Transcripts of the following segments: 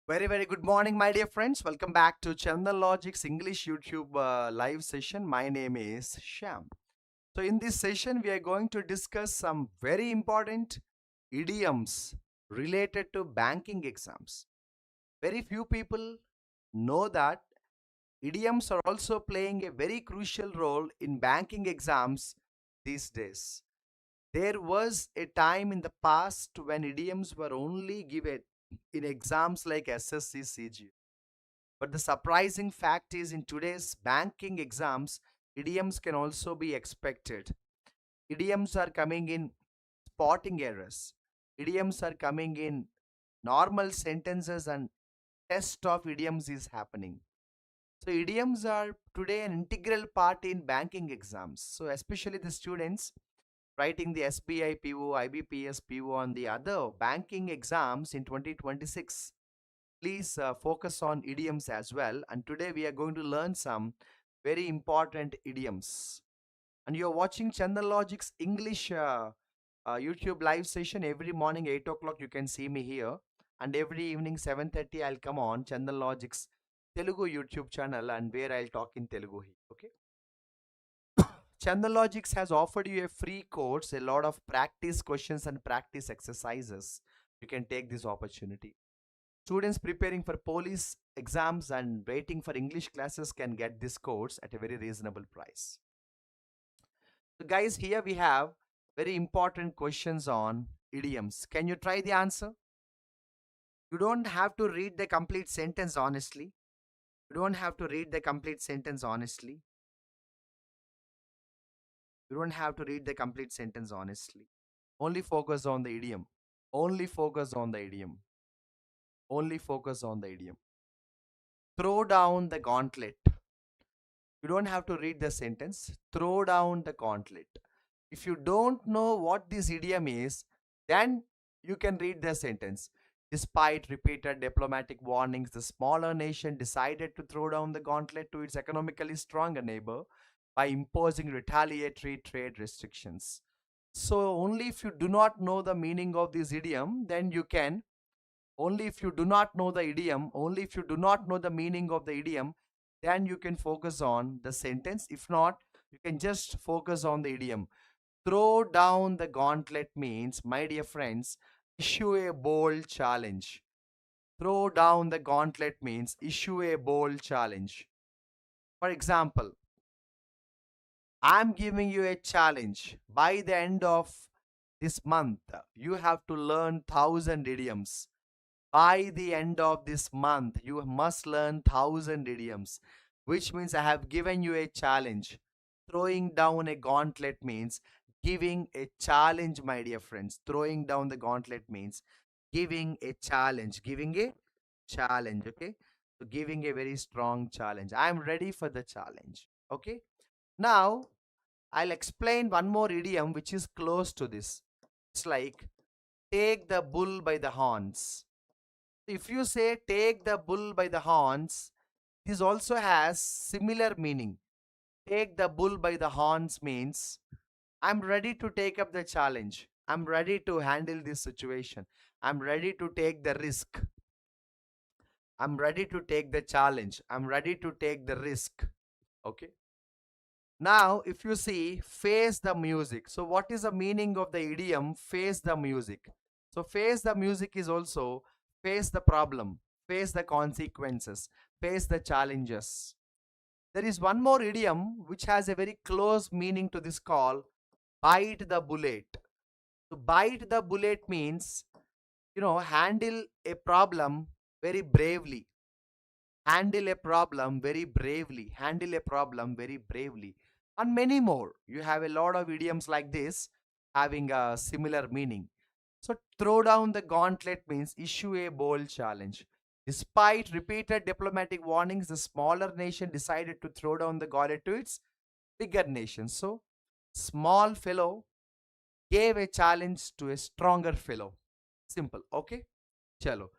Very good morning, my dear friends. Welcome back to Chandan Logic's English YouTube live session. My name is Sham. So, in this session, we are going to discuss some very important idioms related to banking exams. Very few people know that idioms are also playing a very crucial role in banking exams these days. There was a time in the past when idioms were only given in exams like SSC, CG. But the surprising fact is in today's banking exams, idioms can also be expected. Idioms are coming in spotting errors. Idioms are coming in normal sentences and test of idioms is happening. So idioms are today an integral part in banking exams. So especially the students writing the SBI PO, IBPS PO and the other banking exams in 2026. Please focus on idioms as well. And today we are going to learn some very important idioms. And you're watching Chandan Logic's English YouTube live session every morning 8 o'clock. You can see me here. And every evening 7:30 I'll come on Chandan Logic's Telugu YouTube channel and where I'll talk in Telugu here. Okay. Chandan Logics has offered you a free course, a lot of practice questions and practice exercises. You can take this opportunity. Students preparing for police exams and waiting for English classes can get this course at a very reasonable price. So guys, here we have very important questions on idioms. Can you try the answer? You don't have to read the complete sentence honestly. You don't have to read the complete sentence honestly. You don't have to read the complete sentence honestly. Only focus on the idiom. Only focus on the idiom. Only focus on the idiom. Throw down the gauntlet. You don't have to read the sentence. Throw down the gauntlet. If you don't know what this idiom is, then you can read the sentence. Despite repeated diplomatic warnings, the smaller nation decided to throw down the gauntlet to its economically stronger neighbor by imposing retaliatory trade restrictions. So, only if you do not know the meaning of this idiom, then you can. Only if you do not know the idiom, only if you do not know the meaning of the idiom, then you can focus on the sentence. If not, you can just focus on the idiom. Throw down the gauntlet means, my dear friends, issue a bold challenge. Throw down the gauntlet means issue a bold challenge. For example, I'm giving you a challenge. By the end of this month, you have to learn 1,000 idioms. By the end of this month, you must learn 1,000 idioms, which means I have given you a challenge. Throwing down a gauntlet means giving a challenge, my dear friends. Throwing down the gauntlet means giving a challenge. Giving a challenge, okay? So, giving a very strong challenge. I am ready for the challenge, okay? Now, I'll explain one more idiom which is close to this. It's like take the bull by the horns. If you say take the bull by the horns, this also has similar meaning. Take the bull by the horns means I'm ready to take up the challenge. I'm ready to handle this situation. I'm ready to take the risk. I'm ready to take the challenge. I'm ready to take the risk. Okay. Now, if you see face the music. So, what is the meaning of the idiom face the music? So, face the music is also face the problem, face the consequences, face the challenges. There is one more idiom which has a very close meaning to this call bite the bullet. So, bite the bullet means, handle a problem very bravely. Handle a problem very bravely. Handle a problem very bravely. And many more. You have a lot of idioms like this having a similar meaning. So, throw down the gauntlet means issue a bold challenge. Despite repeated diplomatic warnings, the smaller nation decided to throw down the gauntlet to its bigger nation. So, small fellow gave a challenge to a stronger fellow. Simple. Okay? Chalo.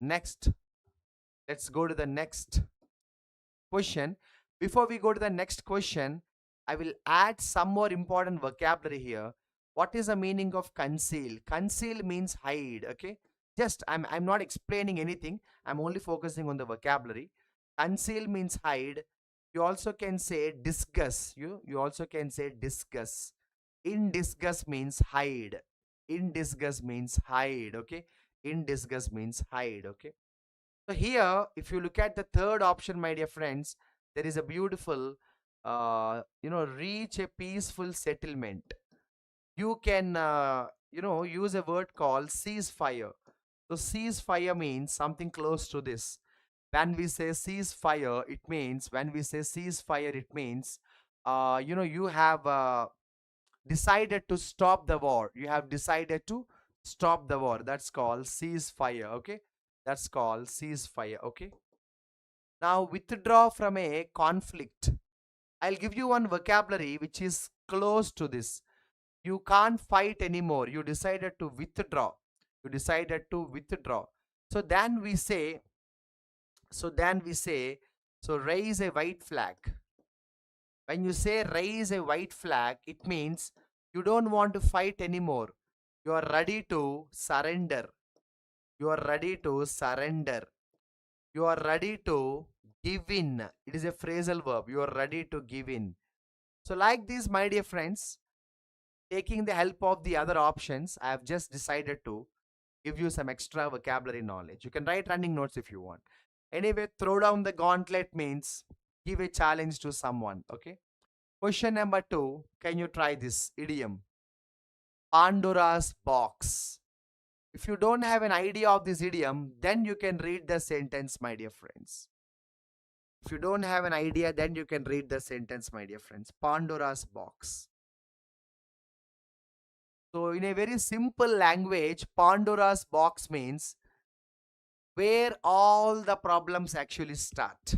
Next. Let's go to the next question. Before we go to the next question, I will add some more important vocabulary here. What is the meaning of conceal? Conceal means hide, okay? Just I'm not explaining anything. I'm only focusing on the vocabulary. Conceal means hide. You also can say discuss. You also can say discuss. In disgust means hide. In disgust means hide. Okay. In disgust means hide. Okay. So here, if you look at the third option, my dear friends, there is a beautiful, reach a peaceful settlement. You can, use a word called ceasefire. So ceasefire means something close to this. When we say ceasefire, it means, you have decided to stop the war. You have decided to stop the war. That's called ceasefire. Okay. That's called ceasefire. Okay. Now, withdraw from a conflict. I'll give you one vocabulary which is close to this. You can't fight anymore. You decided to withdraw. You decided to withdraw. So then we say, so raise a white flag. When you say raise a white flag, it means you don't want to fight anymore. You are ready to surrender. You are ready to surrender. You are ready to give in. It is a phrasal verb. You are ready to give in. So like this, my dear friends, taking the help of the other options, I have just decided to give you some extra vocabulary knowledge. You can write running notes if you want. Anyway, throw down the gauntlet means give a challenge to someone. Okay. Question number 2. Can you try this idiom? Pandora's box. If you don't have an idea of this idiom, then you can read the sentence, my dear friends. If you don't have an idea, then you can read the sentence, my dear friends. Pandora's box. So in a very simple language, Pandora's box means where all the problems actually start.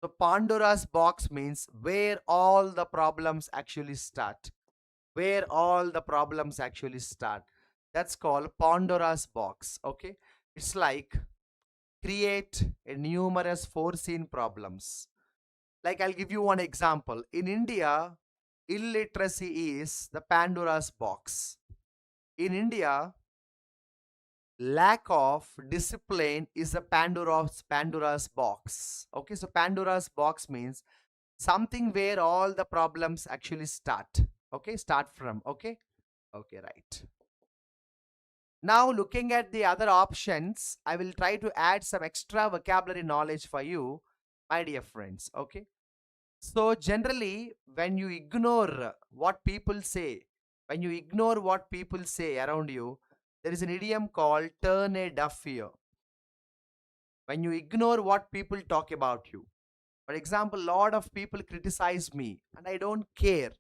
So Pandora's box means where all the problems actually start. Where all the problems actually start. That's called Pandora's box. Okay. It's like create a numerous foreseen problems. Like I'll give you one example. In India, illiteracy is the Pandora's box. In India, lack of discipline is a Pandora's box. Okay, so Pandora's box means something where all the problems actually start. Okay, start from. Okay, okay, right. Now looking at the other options, I will try to add some extra vocabulary knowledge for you, my dear friends. Okay. So generally, when you ignore what people say, around you, there is an idiom called turn a deaf ear. When you ignore what people talk about you. For example, a lot of people criticize me and I don't care.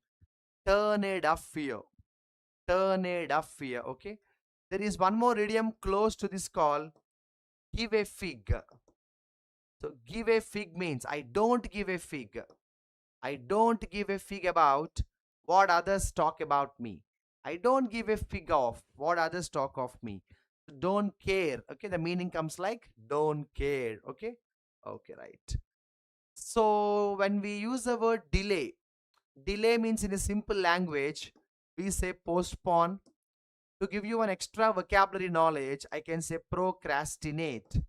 Turn a deaf ear. Turn a deaf ear. Okay. There is one more idiom close to this called give a fig. So give a fig means I don't give a fig. I don't give a fig about what others talk about me. I don't give a fig of what others talk of me. Don't care. Okay, the meaning comes like don't care. Okay, okay, right. So when we use the word delay means in a simple language, we say postpone. To give you an extra vocabulary knowledge, I can say procrastinate.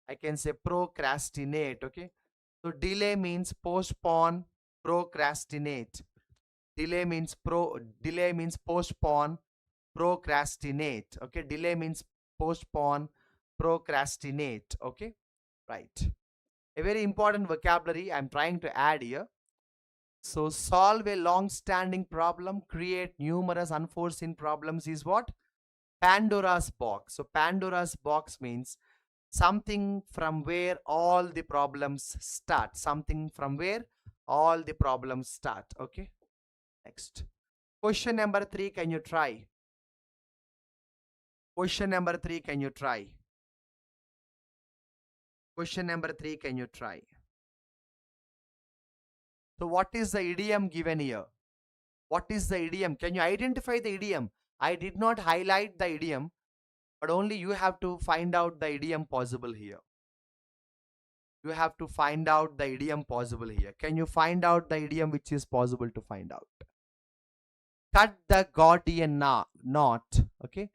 I can say procrastinate. Okay, so delay means postpone, procrastinate. Delay means postpone, procrastinate. Okay, delay means postpone, procrastinate. Okay, right. A very important vocabulary I'm trying to add here. So solve a long-standing problem, create numerous unforeseen problems is what? Pandora's box. So Pandora's box means something from where all the problems start. Something from where all the problems start. Okay. Next. Question number 3, can you try? Question number 3, can you try? Question number 3, can you try? So what is the idiom given here? What is the idiom? Can you identify the idiom? I did not highlight the idiom, but only you have to find out the idiom possible here. You have to find out the idiom possible here. Can you find out the idiom which is possible to find out? Cut the Gordian knot. Okay.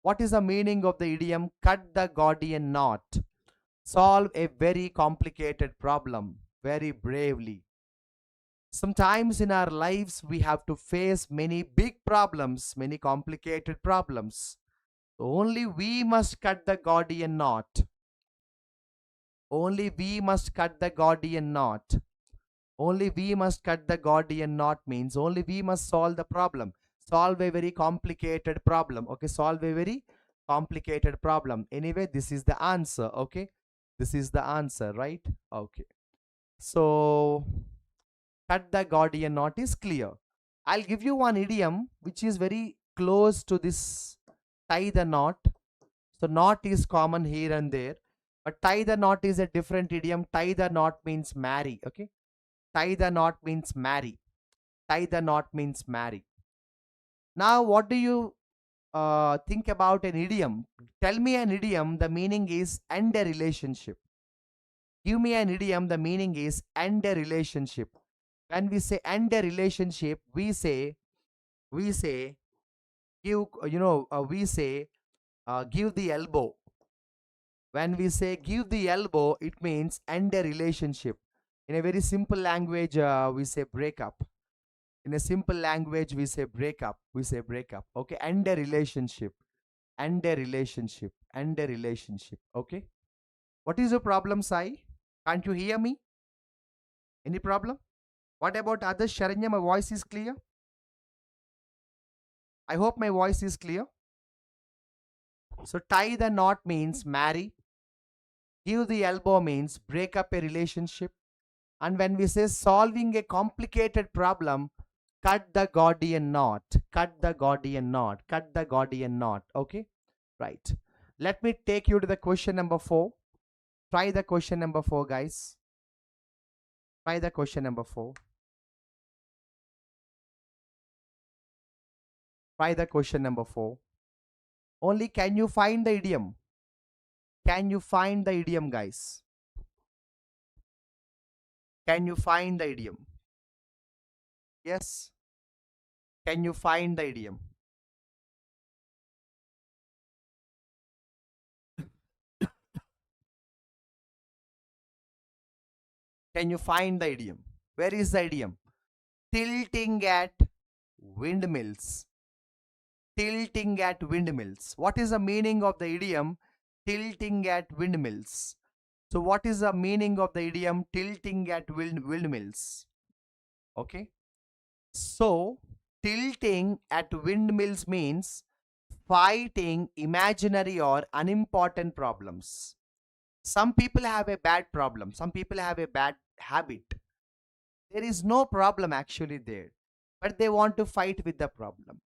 What is the meaning of the idiom cut the Gordian knot? Solve a very complicated problem very bravely. Sometimes in our lives, we have to face many big problems, many complicated problems. Only we must cut the Gordian knot. Only we must cut the Gordian knot. Only we must cut the Gordian knot means only we must solve the problem. Solve a very complicated problem. Okay, solve a very complicated problem. Anyway, this is the answer. Okay, this is the answer, right? Okay. So, cut the Gordian knot is clear. I'll give you one idiom which is very close to this tie the knot. So, knot is common here and there. But tie the knot is a different idiom. Tie the knot means marry. Okay. Tie the knot means marry. Tie the knot means marry. Now, what do you think about an idiom? Tell me an idiom. The meaning is end a relationship. Give me an idiom. The meaning is end a relationship. When we say end a relationship, we say give. We say give the elbow. When we say give the elbow, it means end a relationship. In a very simple language, we say break up. In a simple language, we say break up. We say break up. Okay, end a relationship. End a relationship. End a relationship. Okay. What is your problem, Sai? Can't you hear me? Any problem? What about others? Sharanya, my voice is clear. I hope my voice is clear. So tie the knot means marry. Give the elbow means break up a relationship. And when we say solving a complicated problem, cut the Gordian knot. Cut the Gordian knot. Cut the Gordian knot. Okay. Right. Let me take you to the question number 4. Try the question number 4, guys. Try the question number 4. Try the question number 4. Only can you find the idiom? Can you find the idiom, guys? Can you find the idiom? Yes. Can you find the idiom? Can you find the idiom? Where is the idiom? Tilting at windmills. Tilting at windmills. What is the meaning of the idiom tilting at windmills? So what is the meaning of the idiom tilting at windmills? Okay. So tilting at windmills means fighting imaginary or unimportant problems. Some people have a bad problem. Some people have a bad habit. There is no problem actually there, but they want to fight with the problem.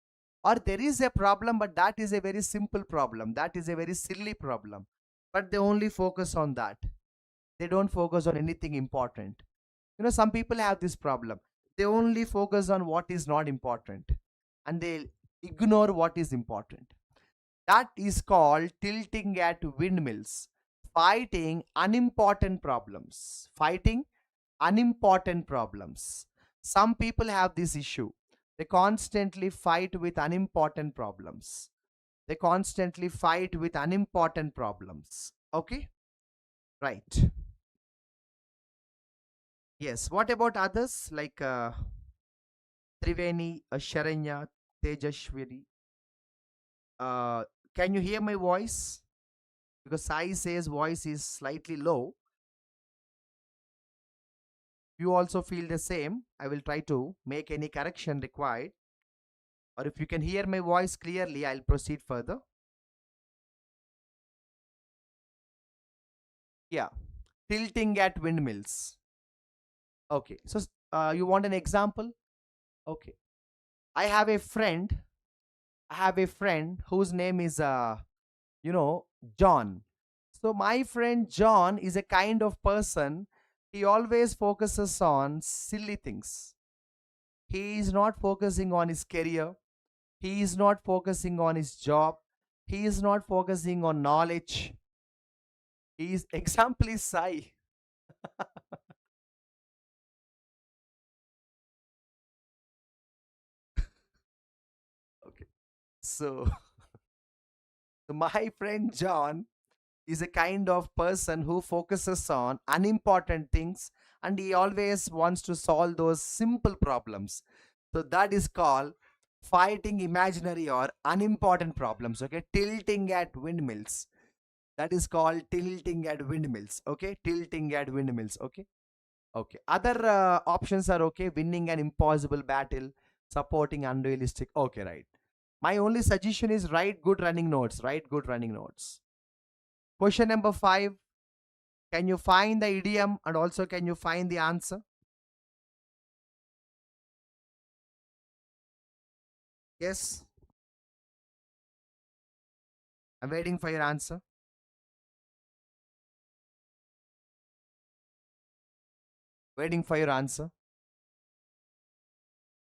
Or there is a problem, but that is a very simple problem. That is a very silly problem. But they only focus on that. They don't focus on anything important. Some people have this problem. They only focus on what is not important and they ignore what is important. That is called tilting at windmills. Fighting unimportant problems. Fighting unimportant problems. Some people have this issue. They constantly fight with unimportant problems. They constantly fight with unimportant problems. Okay? Right. Yes. What about others like Triveni, Sharanya, Tejashwari? Uh, can you hear my voice? Because Sai says voice is slightly low. You also feel the same. I will try to make any correction required. Or if you can hear my voice clearly, I'll proceed further. Yeah. Tilting at windmills. Okay. So you want an example? Okay. I have a friend. I have a friend whose name is John. So my friend John is a kind of person, he always focuses on silly things. He is not focusing on his career. He is not focusing on his job. He is not focusing on knowledge. His example is Sai. Okay. So So my friend John is a kind of person who focuses on unimportant things and he always wants to solve those simple problems. So that is called fighting imaginary or unimportant problems. Okay, tilting at windmills. That is called tilting at windmills. Okay, tilting at windmills. Okay, okay. Other options are okay. Winning an impossible battle, supporting unrealistic. Okay, right. My only suggestion is write good running notes. Write good running notes. Question number 5. Can you find the idiom and also can you find the answer? Yes, I'm waiting for your answer. Waiting for your answer.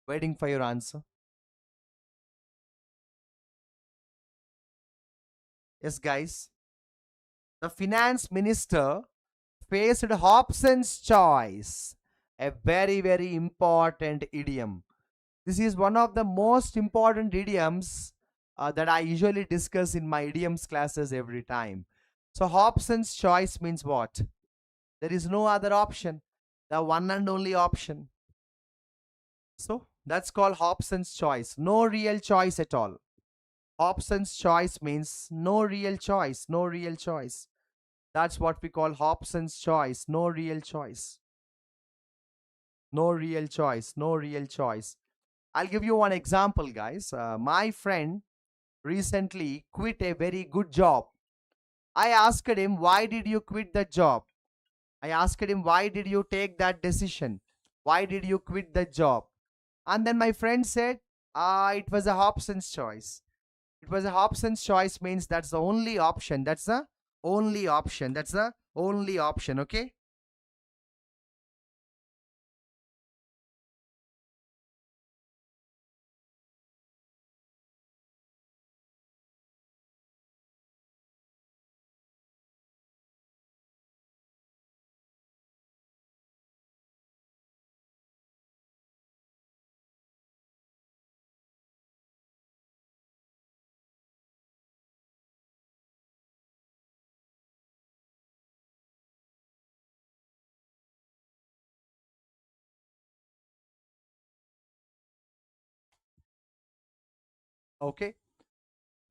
Waiting for your answer. Yes, guys. The finance minister faced Hobson's choice, a very, very important idiom. This is one of the most important idioms that I usually discuss in my idioms classes every time. So, Hobson's choice means what? There is no other option, the one and only option. So, that's called Hobson's choice. No real choice at all. Hobson's choice means no real choice, no real choice. That's what we call Hobson's choice, no real choice. No real choice, no real choice. I'll give you one example, guys. My friend recently quit a very good job. I asked him, why did you quit the job? I asked him, why did you take that decision? Why did you quit the job? And then my friend said, it was a Hobson's choice. It was a Hobson's choice means that's the only option. That's the only option. That's the only option. Okay. Okay.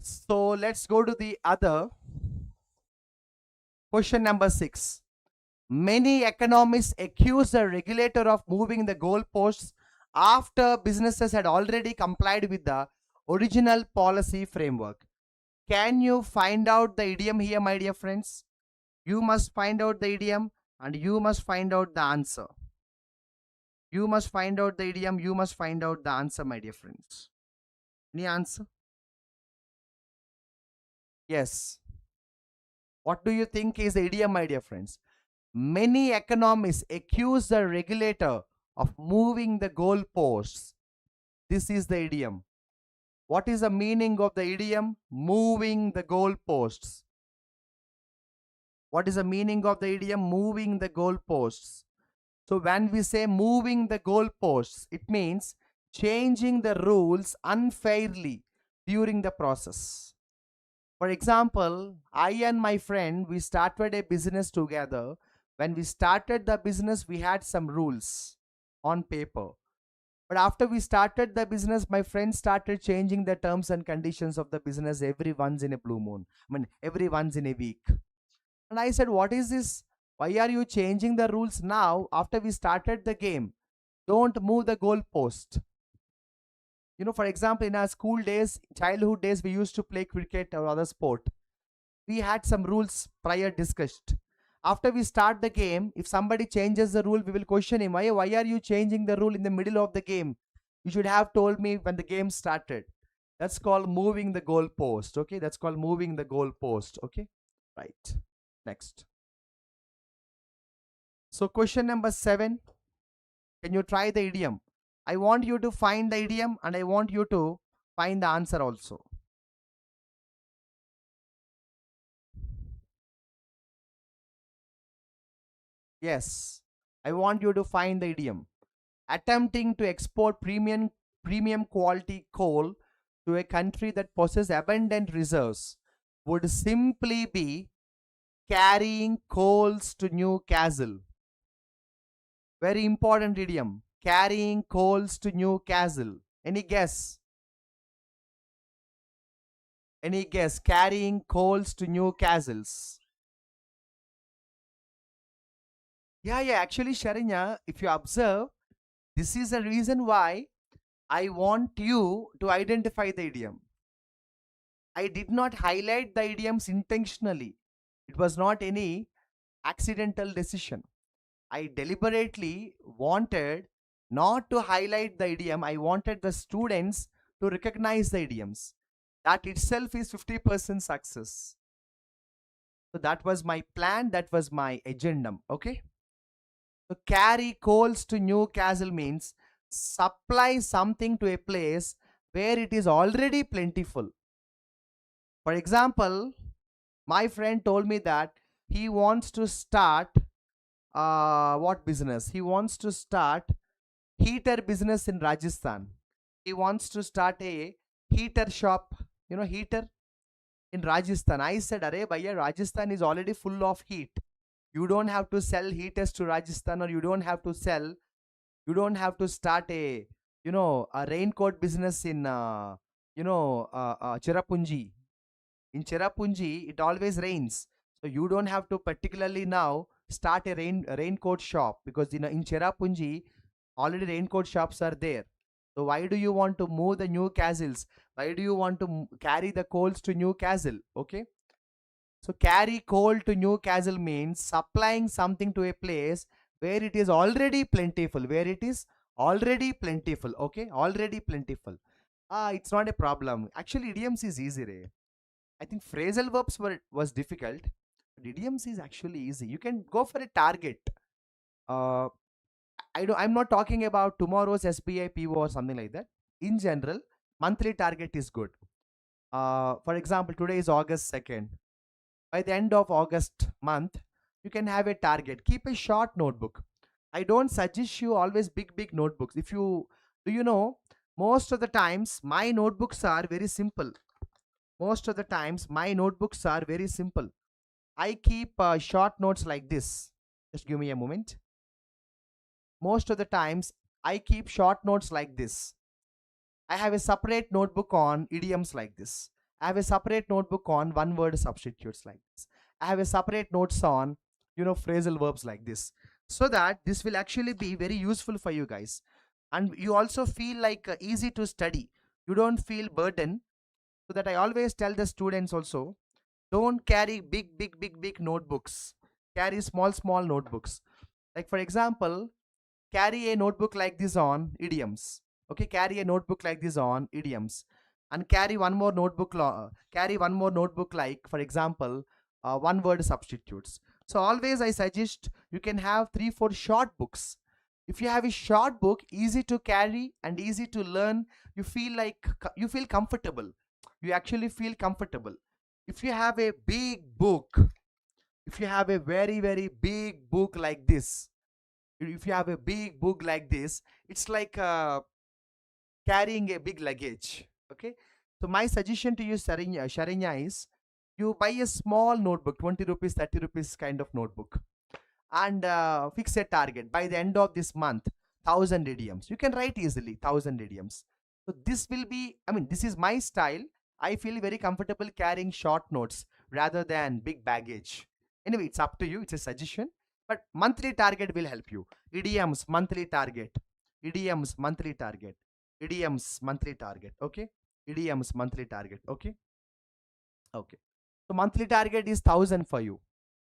So let's go to the other question number 6. Many economists accuse the regulator of moving the goalposts after businesses had already complied with the original policy framework. Can you find out the idiom here, my dear friends? You must find out the idiom and you must find out the answer. You must find out the idiom, you must find out the answer, my dear friends. Any answer? Yes. What do you think is the idiom, my dear friends? Many economists accuse the regulator of moving the goalposts. This is the idiom. What is the meaning of the idiom? Moving the goalposts. What is the meaning of the idiom? Moving the goalposts. So when we say moving the goalposts, it means changing the rules unfairly during the process. For example, I and my friend, we started a business together. When we started the business, we had some rules on paper. But after we started the business, my friend started changing the terms and conditions of the business every once in a blue moon. I mean, every once in a week. And I said, what is this? Why are you changing the rules now after we started the game? Don't move the goalpost. For example, in our school days, childhood days, we used to play cricket or other sport. We had some rules prior discussed. After we start the game, if somebody changes the rule, we will question him. Why are you changing the rule in the middle of the game? You should have told me when the game started. That's called moving the goalpost. Okay, that's called moving the goalpost. Okay, right. Next. So, question number 7. Can you try the idiom? I want you to find the idiom and I want you to find the answer also. Yes, I want you to find the idiom. Attempting to export premium quality coal to a country that possesses abundant reserves. would simply be carrying coals to Newcastle. Very important idiom. Carrying coals to Newcastle. Any guess? Any guess? Carrying coals to Newcastles. Yeah. Actually, Sharinya, if you observe, this is the reason why I want you to identify the idiom. I did not highlight the idioms intentionally. It was not any accidental decision. I deliberately wanted not to highlight the idiom. I wanted the students to recognize the idioms. That itself is 50% success. So that was my plan. That was my agenda. Okay. So carry coals to Newcastle means supply something to a place where it is already plentiful. For example, my friend told me that he wants to start what business? He wants to start heater business in Rajasthan. He wants to start a heater shop, heater in Rajasthan. I said, Arey bhaiya, Rajasthan is already full of heat. You don't have to sell heaters to Rajasthan, or you don't have to start a raincoat business in, Cherrapunji. In Cherrapunji, it always rains. So you don't have to particularly now start a raincoat shop, because in Cherrapunji, already raincoat shops are there. So why do you want to move the Newcastles? Why do you want to carry the coals to Newcastle? Okay. So carry coal to Newcastle means supplying something to a place where it is already plentiful. Where it is already plentiful. Okay. Already plentiful. It's not a problem. Actually, idioms is easy, Ray. I think phrasal verbs was difficult. But idioms is actually easy. You can go for a target. Uh, I'm not talking about tomorrow's SBI PO or something like that. In general, monthly target is good. For example, today is August 2nd. By the end of August month, you can have a target. Keep a short notebook. I don't suggest you always big notebooks. If you do, most of the times my notebooks are very simple. Most of the times my notebooks are very simple. I keep short notes like this. Just give me a moment. Most of the times I keep short notes like this. I have a separate notebook on idioms like this. I have a separate notebook on one word substitutes like this. I have a separate notes on, phrasal verbs like this. So that this will actually be very useful for you guys. And you also feel like easy to study. You don't feel burden. So that I always tell the students also, don't carry big notebooks. Carry small notebooks. Like for example, carry a notebook like this on idioms. Okay, carry a notebook like this on idioms, and carry one more notebook. Carry one more notebook like, for example, one word substitutes. So always I suggest you can have 3-4 short books. If you have a short book, easy to carry and easy to learn, you feel like you feel comfortable. You actually feel comfortable. If you have a big book, if you have a very big book like this, if you have a big book like this, it's like carrying a big luggage. Okay. So my suggestion to you, Sharinya, is you buy a small notebook, 20 rupees, 30 rupees kind of notebook, and fix a target. By the end of this month, 1,000 idioms. You can write easily 1,000 idioms. So this will be, this is my style. I feel very comfortable carrying short notes rather than big baggage. Anyway, it's up to you. It's a suggestion. But monthly target will help you. Idioms, monthly target. Idioms, monthly target. Idioms, monthly target. Okay. Idioms, monthly target. Okay. Okay. So monthly target is 1,000 for you.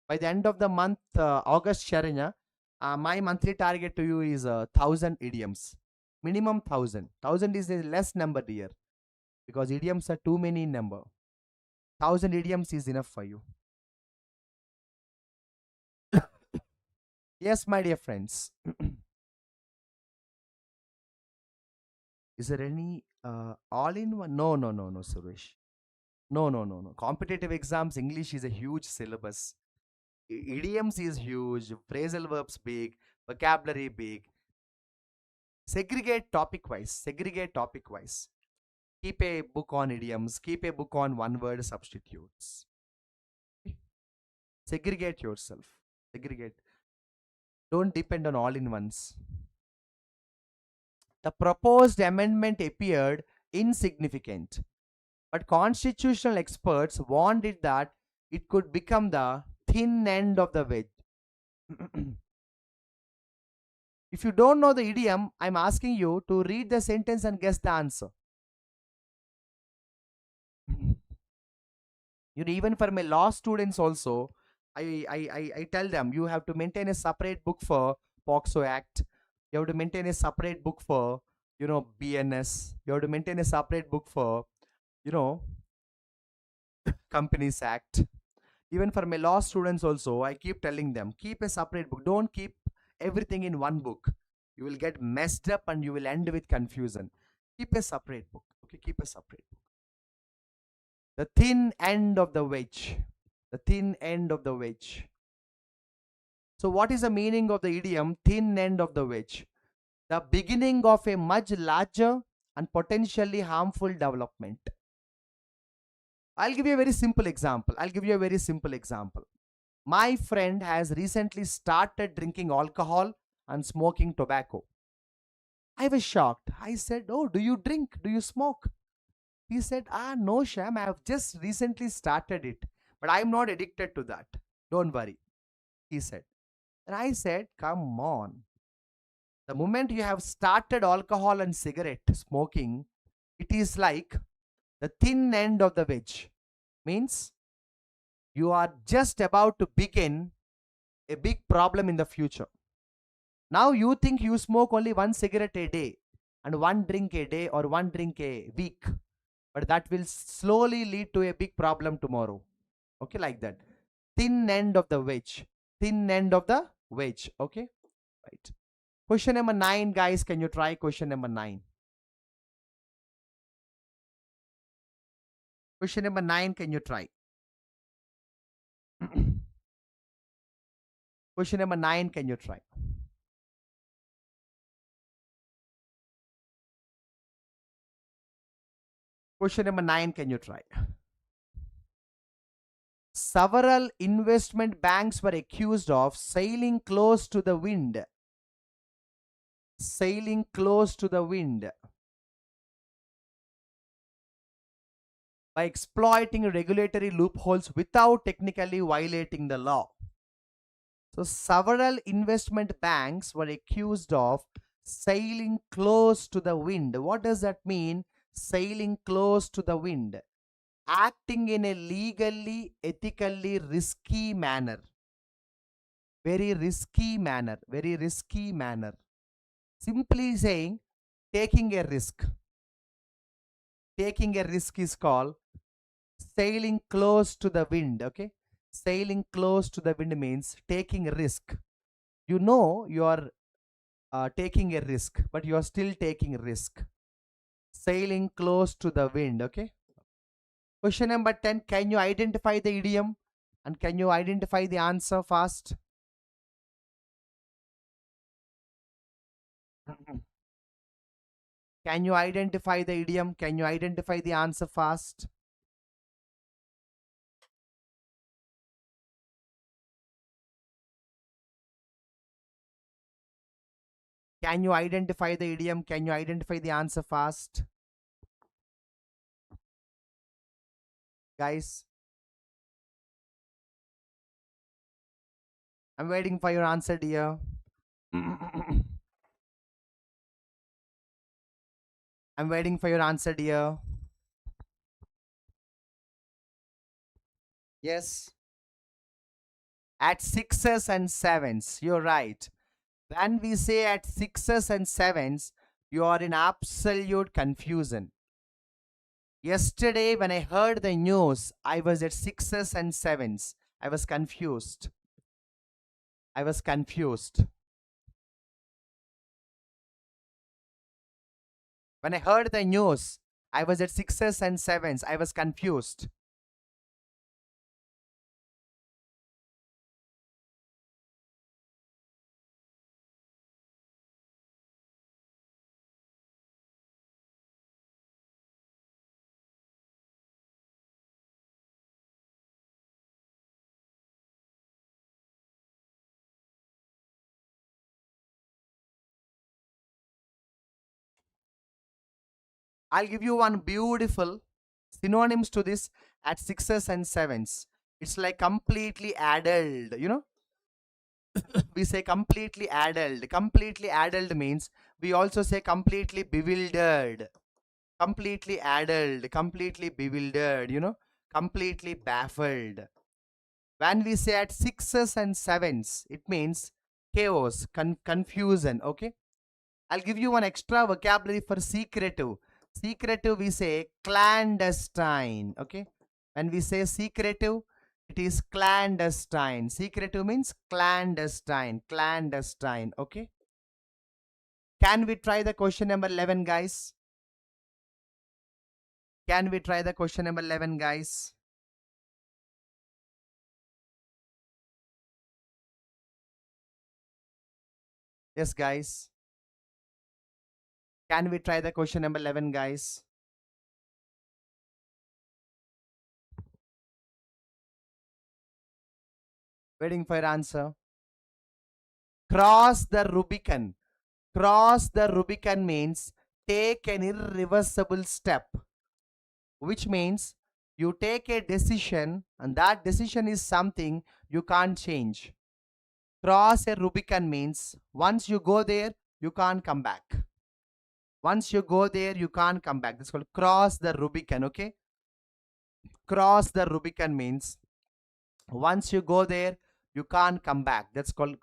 By the end of the month, August, Sharanya, my monthly target to you is 1,000 idioms. Minimum 1,000. 1,000 is a less number here, because idioms are too many in number. 1,000 idioms is enough for you. Yes, my dear friends. Is there any all in one? No, Suresh. No. Competitive exams, English is a huge syllabus. Idioms is huge, phrasal verbs big, vocabulary big. Segregate topic wise. Segregate topic wise. Keep a book on idioms. Keep a book on one word substitutes. Segregate yourself. Segregate. Don't depend on all-in-ones. The proposed amendment appeared insignificant, but constitutional experts warned it that it could become the thin end of the wedge. If you don't know the idiom, I'm asking you to read the sentence and guess the answer. Even for my law students also, I tell them you have to maintain a separate book for POXO Act. You have to maintain a separate book for, BNS. You have to maintain a separate book for, you know, Companies Act. Even for my law students also, I keep telling them, keep a separate book. Don't keep everything in one book. You will get messed up and you will end with confusion. Keep a separate book. Okay, keep a separate book. The thin end of the wedge. The thin end of the wedge. So what is the meaning of the idiom thin end of the wedge? The beginning of a much larger and potentially harmful development. I'll give you a very simple example. My friend has recently started drinking alcohol and smoking tobacco. I was shocked. I said, "Oh, do you drink? Do you smoke?" He said, "No, Sham, I have just recently started it, but I'm not addicted to that. Don't worry," he said. And I said, "Come on. The moment you have started alcohol and cigarette smoking, it is like the thin end of the wedge. Means you are just about to begin a big problem in the future. Now you think you smoke only one cigarette a day and one drink a day or one drink a week, but that will slowly lead to a big problem tomorrow." Okay, like that. Thin end of the wedge. Thin end of the wedge. Okay, right. Question number 9, guys. Can you try question number 9? Question number 9, can you try? Question number 9, can you try? Question number 9, can you try? Several investment banks were accused of sailing close to the wind. Sailing close to the wind by exploiting regulatory loopholes without technically violating the law. So several investment banks were accused of sailing close to the wind. What does that mean? Sailing close to the wind. Acting in a legally, ethically risky manner. Very risky manner. Very risky manner. Simply saying, taking a risk. Taking a risk is called sailing close to the wind. Okay. Sailing close to the wind means taking a risk. You know you are taking a risk, but you are still taking risk. Sailing close to the wind. Okay. Question number 10. Can you identify the idiom? And can you identify the answer fast? Can you identify the idiom? Can you identify the answer fast? Can you identify the idiom? Can you identify the answer fast? Guys, I'm waiting for your answer, dear. I'm waiting for your answer, dear. Yes. At sixes and sevens, you're right. When we say at sixes and sevens, you are in absolute confusion. Yesterday, when I heard the news, I was at sixes and sevens. I was confused. I was confused. When I heard the news, I was at sixes and sevens. I was confused. I'll give you one beautiful synonyms to this at sixes and sevens. It's like completely adult, we say completely adult. Completely adult means we also say completely bewildered. Completely adult, completely bewildered, completely baffled. When we say at sixes and sevens, it means chaos, confusion, okay? I'll give you one extra vocabulary for secretive. Secretive, we say clandestine, okay? When we say secretive, it is clandestine. Secretive means clandestine, clandestine, okay? Can we try the question number 11, guys? Can we try the question number 11, guys? Yes, guys. Can we try the question number 11, guys? Waiting for your answer. Cross the Rubicon. Cross the Rubicon means take an irreversible step, which means you take a decision and that decision is something you can't change. Cross a Rubicon means once you go there, you can't come back. Once you go there, you can't come back. That's called cross the Rubicon, okay? Cross the Rubicon means once you go there, you can't come back. That's called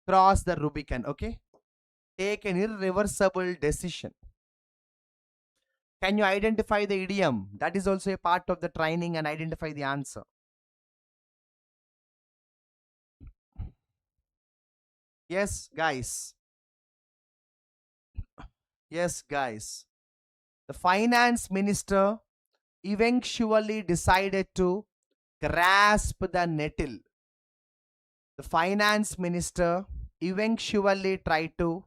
cross the Rubicon, okay? Take an irreversible decision. Can you identify the idiom? That is also a part of the training and identify the answer. Yes, guys. Yes, guys. The finance minister eventually decided to grasp the nettle. The finance minister eventually tried to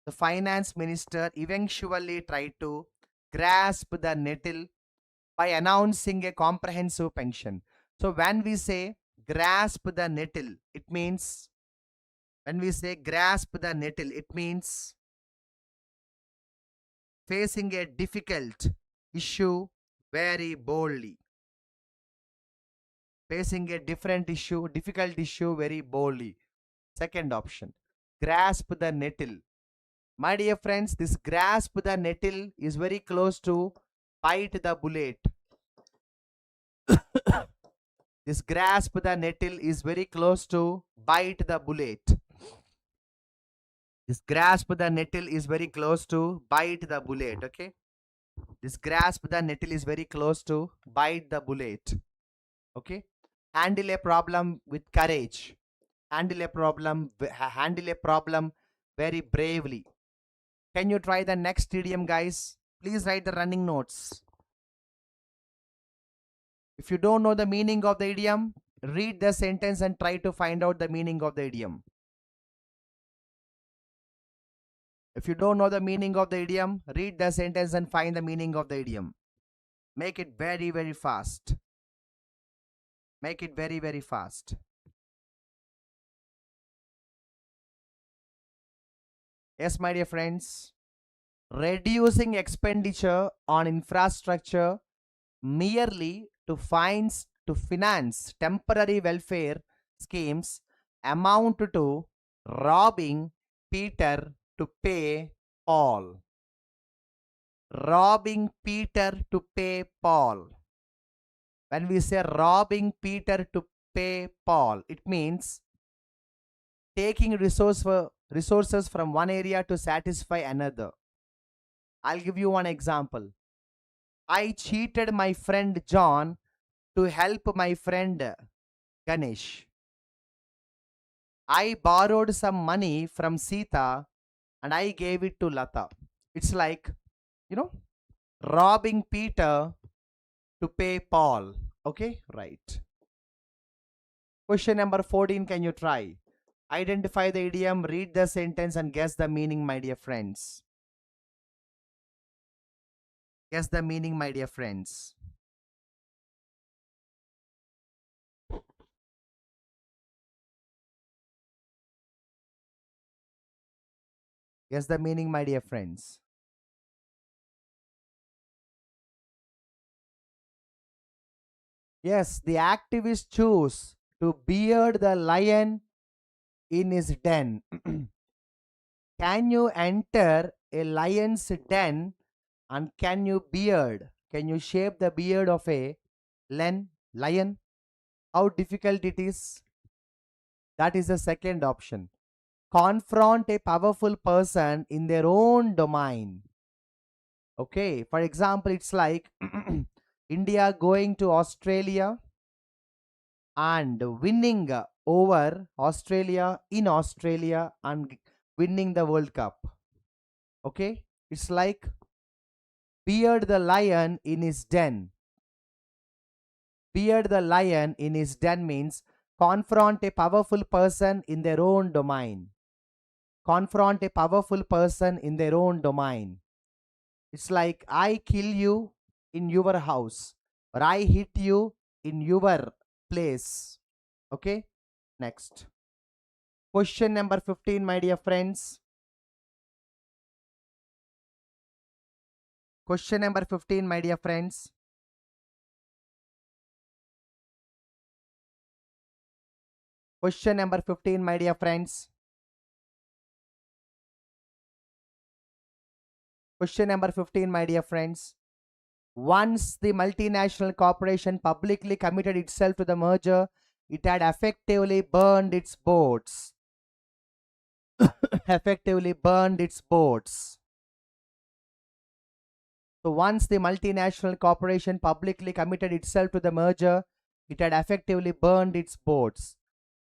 the finance minister eventually tried to grasp the nettle by announcing a comprehensive pension. So when we say grasp the nettle, it means when we say grasp the nettle, it means facing a difficult issue very boldly. Facing a difficult issue very boldly. Second option, grasp the nettle. My dear friends, this grasp the nettle is very close to bite the bullet. This grasp the nettle is very close to bite the bullet. This grasp the nettle is very close to bite the bullet, okay? This grasp the nettle is very close to bite the bullet, okay? Handle a problem with courage. Handle a problem very bravely. Can you try the next idiom, guys? Please write the running notes. If you don't know the meaning of the idiom, read the sentence and try to find out the meaning of the idiom. If you don't know the meaning of the idiom, read the sentence and find the meaning of the idiom. Make it very, very fast. Make it very, very fast. Yes, my dear friends. Reducing expenditure on infrastructure merely to finance temporary welfare schemes amount to robbing Peter to pay Paul. Robbing Peter to pay Paul. When we say robbing Peter to pay Paul, it means taking resources from one area to satisfy another. I'll give you one example. I cheated my friend John to help my friend Ganesh. I borrowed some money from Sita and I gave it to Lata. It's like, you know, robbing Peter to pay Paul. Okay, right. Question number 14, can you try? Identify the idiom, read the sentence, and guess the meaning, my dear friends. Guess the meaning, my dear friends. Guess the meaning, my dear friends. Yes, the activist choose to beard the lion in his den. Can you enter a lion's den and can you beard? Can you shape the beard of a lion? How difficult it is? That is the second option. Confront a powerful person in their own domain. Okay, for example, it's like India going to Australia and winning over Australia in Australia and winning the World Cup. Okay, it's like beard the lion in his den. Beard the lion in his den means confront a powerful person in their own domain. Confront a powerful person in their own domain. It's like I kill you in your house or I hit you in your place. Okay, next. Question number 15, my dear friends. Question number 15, my dear friends. Question number 15, my dear friends. Question number 15, my dear friends. Once the multinational corporation publicly committed itself to the merger, it had effectively burned its boats. Effectively burned its boats. So once the multinational corporation publicly committed itself to the merger, it had effectively burned its boats.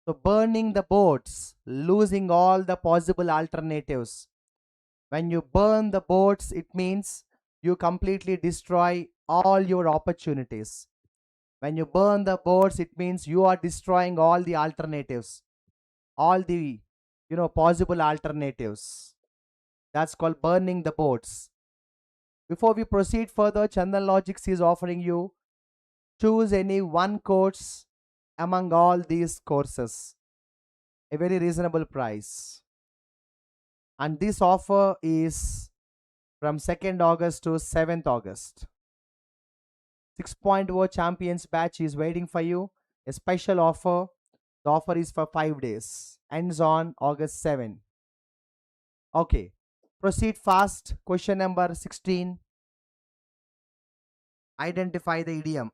So burning the boats, losing all the possible alternatives. When you burn the boats, it means you completely destroy all your opportunities. When you burn the boats, it means you are destroying all the alternatives, all the possible alternatives. That's called burning the boats. Before we proceed further, Chandan Logics is offering you choose any one course among all these courses, a very reasonable price. And this offer is from 2nd August to 7th August. 6.0 Champions batch is waiting for you. A special offer. The offer is for 5 days. Ends on August 7. Okay. Proceed fast. Question number 16. Identify the idiom.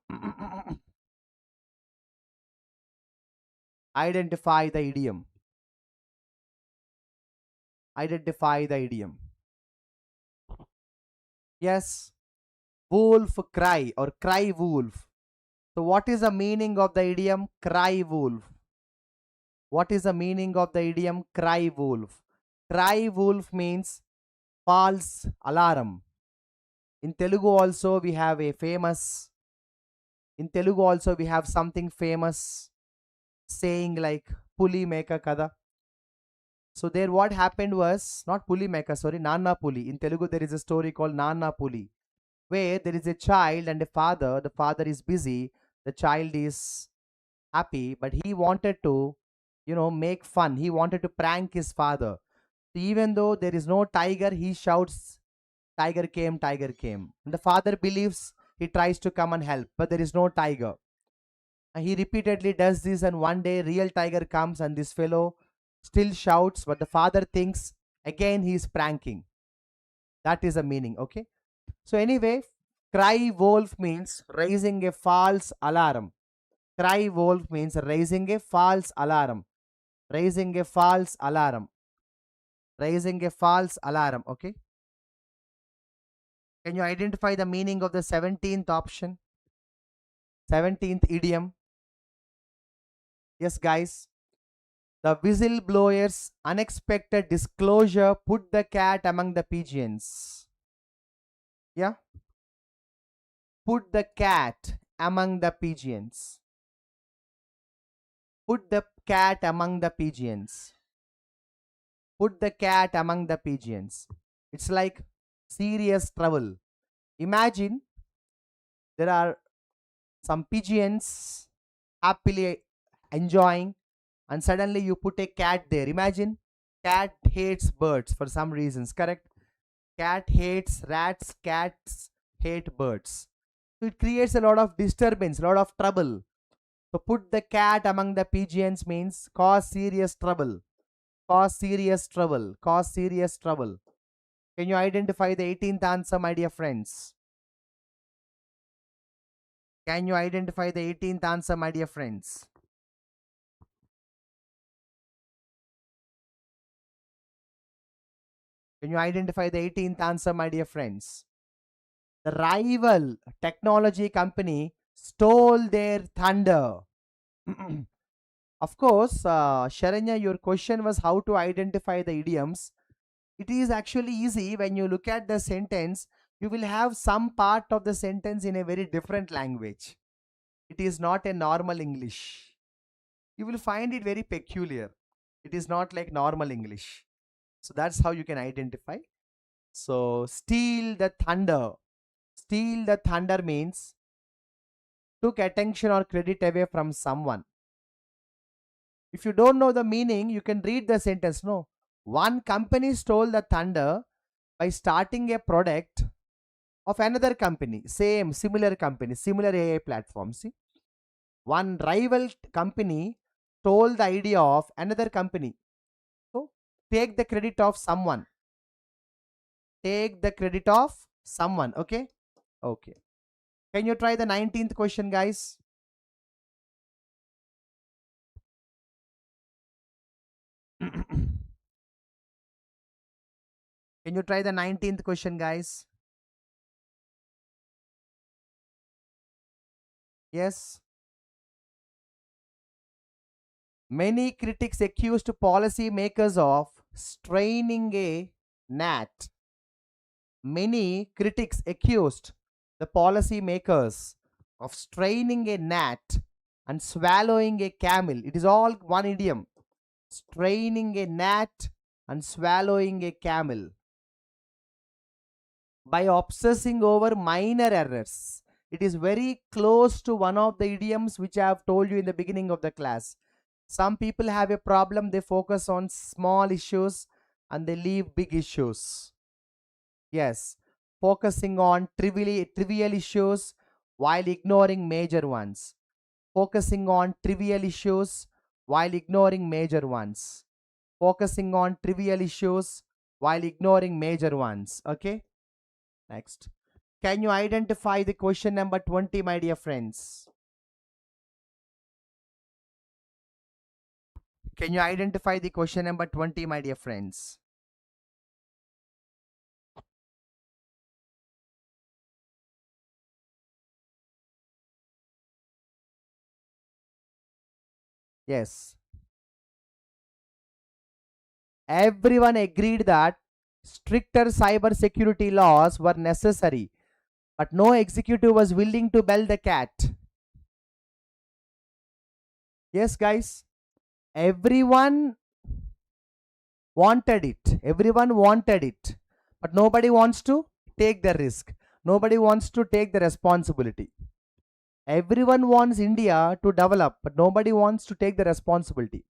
Identify the idiom. Identify the idiom. Yes. Wolf cry or cry wolf. So what is the meaning of the idiom cry wolf? What is the meaning of the idiom cry wolf? Cry wolf means false alarm. In Telugu also we have a famous, in Telugu also we have something famous saying like Puli Meka Kada. So there what happened was, not Puli Meka, sorry, Nana Puli. In Telugu there is a story called Nana Puli, where there is a child and a father. The father is busy, the child is happy, but he wanted to, make fun. He wanted to prank his father. So even though there is no tiger, he shouts, Tiger came, tiger came. And the father believes, he tries to come and help, but there is no tiger. And he repeatedly does this, and one day real tiger comes and this fellow still shouts, but the father thinks again he is pranking. That is the meaning, okay? So anyway, cry wolf means raising a false alarm. Cry wolf means raising a false alarm. Raising a false alarm. Raising a false alarm, okay? Can you identify the meaning of the 17th option? 17th idiom. Yes, guys. The whistleblower's unexpected disclosure put the cat among the pigeons. Yeah? Put the cat among the pigeons. Put the cat among the pigeons. Put the cat among the pigeons. It's like serious trouble. Imagine there are some pigeons happily enjoying, and suddenly you put a cat there. Imagine, cat hates birds for some reasons, correct? Cat hates rats, cats hate birds. So it creates a lot of disturbance, a lot of trouble. So put the cat among the pigeons means cause serious trouble. Cause serious trouble. Cause serious trouble. Can you identify the 18th answer, my dear friends? Can you identify the 18th answer, my dear friends? Can you identify the 18th answer, my dear friends? The rival technology company stole their thunder. Of course, Sharanya, your question was how to identify the idioms. It is actually easy. When you look at the sentence, you will have some part of the sentence in a very different language. It is not a normal English. You will find it very peculiar. It is not like normal English. So that's how you can identify. So steal the thunder. Steal the thunder means took attention or credit away from someone. If you don't know the meaning, you can read the sentence. No. One company stole the thunder by starting a product of another company. Same, similar company, similar AI platform. See, one rival company stole the idea of another company. So take the credit of someone. Take the credit of someone. Okay. Okay. Can you try the 19th question, guys? Can you try the 19th question, guys? Yes. Many critics accused policy makers of straining a gnat. Many critics accused the policy makers of straining a gnat and swallowing a camel. It is all one idiom. Straining a gnat and swallowing a camel by obsessing over minor errors. It is very close to one of the idioms which I have told you in the beginning of the class. Some people have a problem, they focus on small issues and they leave big issues. Yes, focusing on trivial issues while ignoring major ones. Focusing on trivial issues while ignoring major ones. Focusing on trivial issues while ignoring major ones. Okay, next. Can you identify the question number 20, my dear friends? Can you identify the question number 20, my dear friends? Yes. Everyone agreed that stricter cyber security laws were necessary, but no executive was willing to bell the cat. Yes, guys. Everyone wanted it. Everyone wanted it. But nobody wants to take the risk. Nobody wants to take the responsibility. Everyone wants India to develop, but nobody wants to take the responsibility.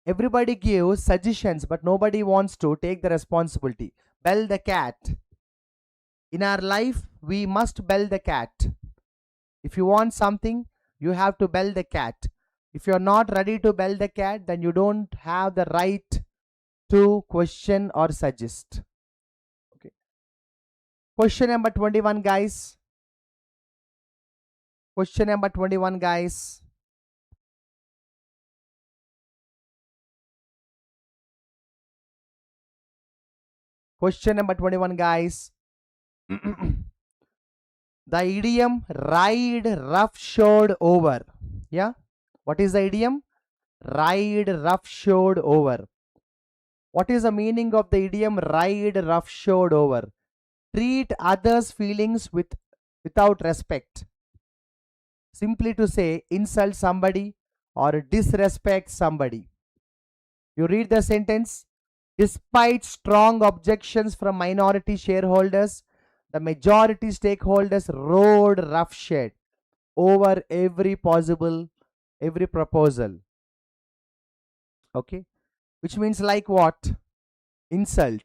Everybody gives suggestions, but nobody wants to take the responsibility. Bell the cat. In our life, we must bell the cat. If you want something, you have to bell the cat. If you're not ready to bell the cat, then you don't have the right to question or suggest. Okay. Question number 21, guys. Question number 21, guys. Question number 21, guys. The idiom ride roughshod over. Yeah. What is the idiom? Ride roughshod over. What is the meaning of the idiom ride roughshod over? Treat others' feelings without respect. Simply to say, insult somebody or disrespect somebody. You read the sentence. Despite strong objections from minority shareholders, the majority stakeholders rode roughshod over every proposal. Okay, which means like what? Insult.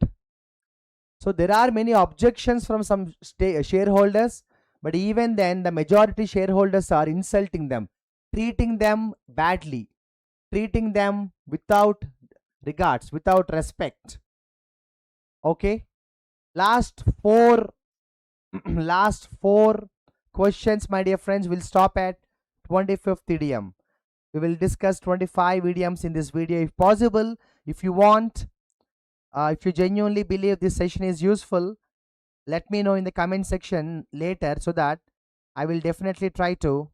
So there are many objections from some shareholders, But even then, the majority shareholders are insulting them, treating them badly, treating them without regards, without respect. Okay. Last four, last four questions, my dear friends, will stop at 25th idiom. We will discuss 25 idioms in this video if possible. If you want, if you genuinely believe this session is useful, let me know in the comment section later so that I will definitely try to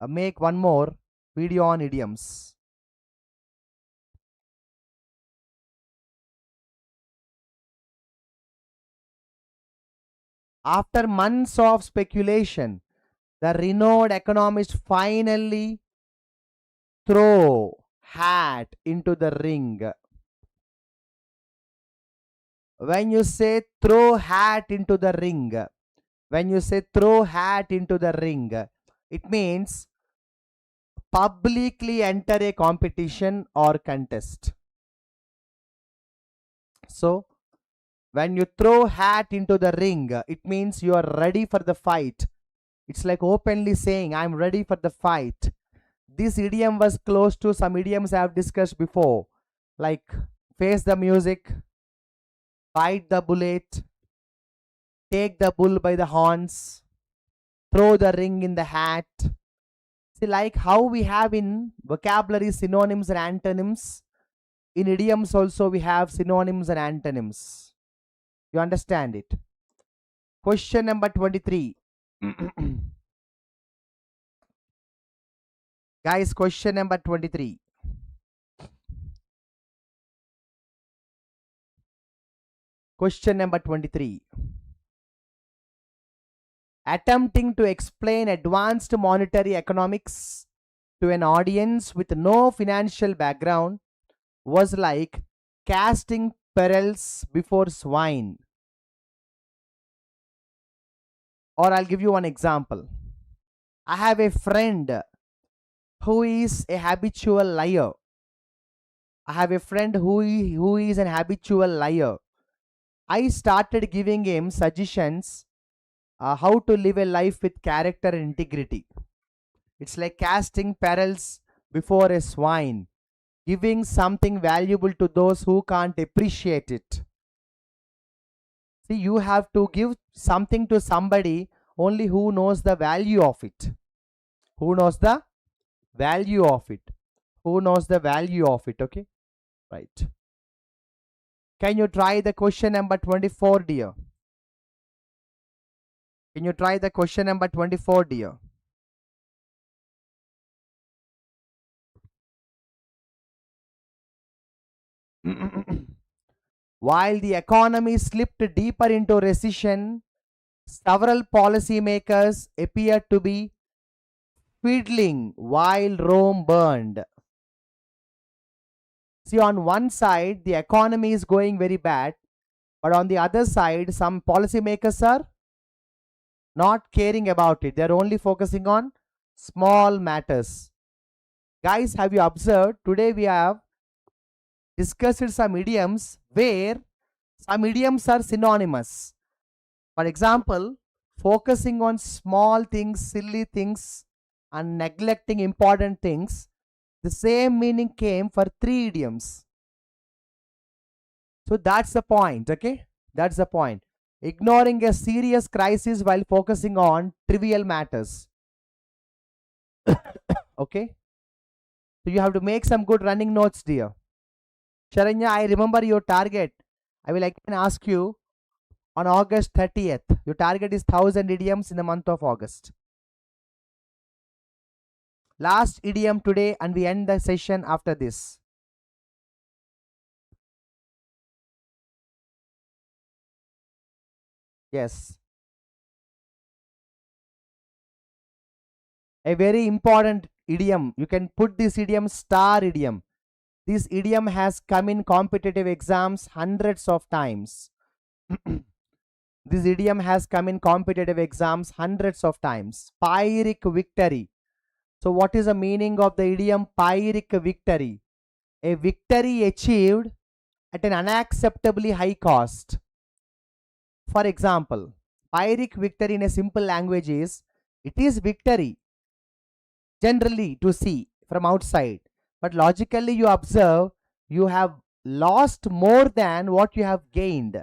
make one more video on idioms. After months of speculation, the renowned economist finally threw hat into the ring. When you say throw hat into the ring, when you say throw hat into the ring, it means publicly enter a competition or contest. So, when you throw hat into the ring, it means you are ready for the fight. It's like openly saying, I'm ready for the fight. This idiom was close to some idioms I have discussed before, like face the music, bite the bullet, take the bull by the horns, throw the ring in the hat. See, like how we have in vocabulary synonyms and antonyms, in idioms also we have synonyms and antonyms. You understand it? Question number 23. Guys, question number 23. Question number 23. Attempting to explain advanced monetary economics to an audience with no financial background was like casting pearls before swine. Or I'll give you one example. I have a friend who is a habitual liar. I have a friend who is an habitual liar. I started giving him suggestions how to live a life with character and integrity. It's like casting pearls before a swine, giving something valuable to those who can't appreciate it. See, you have to give something to somebody only who knows the value of it. Who knows the value of it? Who knows the value of it? Okay, right. Can you try the question number 24, dear? Can you try the question number 24, dear? While the economy slipped deeper into recession, several policymakers appeared to be fiddling while Rome burned. See, on one side, the economy is going very bad, but on the other side, some policymakers are not caring about it. They're only focusing on small matters. Guys, have you observed? Today we have discussed some idioms where some idioms are synonymous. For example, focusing on small things, silly things, and neglecting important things, the same meaning came for 3 idioms. So that's the point, okay? That's the point. Ignoring a serious crisis while focusing on trivial matters. Okay? So you have to make some good running notes, dear. Sharanya, I remember your target. I will again ask you on August 30th. Your target is 1000 idioms in the month of August. Last idiom today, and we end the session after this. Yes. A very important idiom. You can put this idiom star idiom. This idiom has come in competitive exams hundreds of times. This idiom has come in competitive exams hundreds of times. Pyrrhic victory. So what is the meaning of the idiom Pyrrhic victory? A victory achieved at an unacceptably high cost. For example, Pyrrhic victory in a simple language is, it is victory generally to see from outside, but logically you observe you have lost more than what you have gained.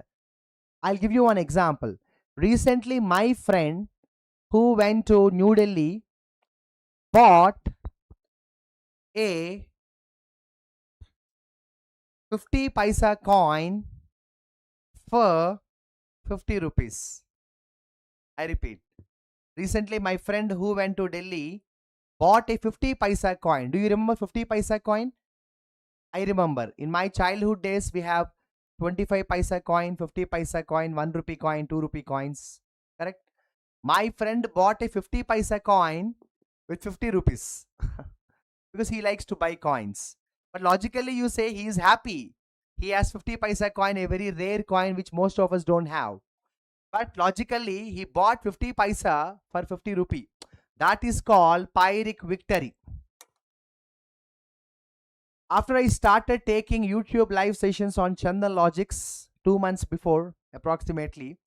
I'll give you one example. Recently, my friend who went to New Delhi bought a 50 paisa coin for 50 rupees. I repeat. Recently, my friend who went to Delhi bought a 50 paisa coin. Do you remember 50 paisa coin? I remember. In my childhood days, we have 25 paisa coin, 50 paisa coin, 1 rupee coin, 2 rupee coins. Correct? My friend bought a 50 paisa coin with 50 rupees because he likes to buy coins. But logically, you say he is happy. He has 50 paisa coin, a very rare coin which most of us don't have. But logically, he bought 50 paisa for 50 rupee. That is called Pyrrhic victory. After I started taking YouTube live sessions on Chandan Logics 2 months before, approximately,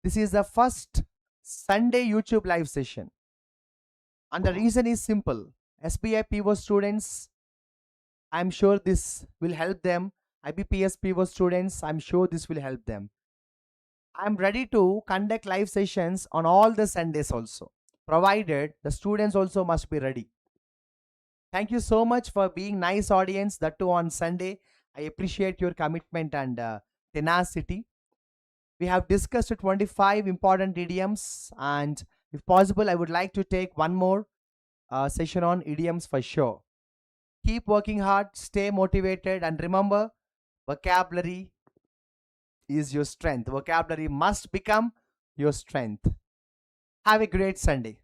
this is the first Sunday YouTube live session. And the reason is simple. SBI PO students, I'm sure this will help them. IBPS PO students, I'm sure this will help them. I'm ready to conduct live sessions on all the Sundays also, provided the students also must be ready. Thank you so much for being nice audience, that too on Sunday. I appreciate your commitment and tenacity. We have discussed 25 important idioms, and if possible, I would like to take one more session on idioms for sure. Keep working hard, stay motivated, and remember, vocabulary is your strength. Vocabulary must become your strength. Have a great Sunday.